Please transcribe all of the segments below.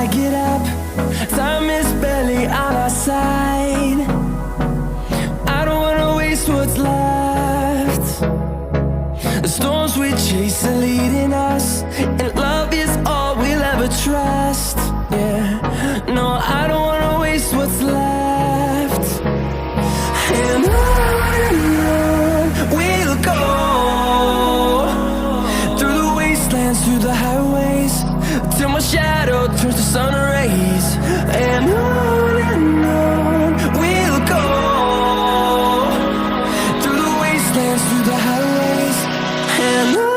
I get up, time is barely on our side. I don't wanna waste what's left. The storms we chase are leading us, and love is all we'll ever trust. Yeah, no, I don't wanna waste what's left. And on we'll go, through the wastelands, through the highways, till my shadow turns to sun rays. And on we'll go, through the wastelands, through the highways, and on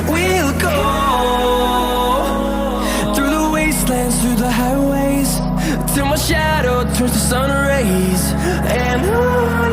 we'll go. Through the highways, till my shadow turns to sun rays. And on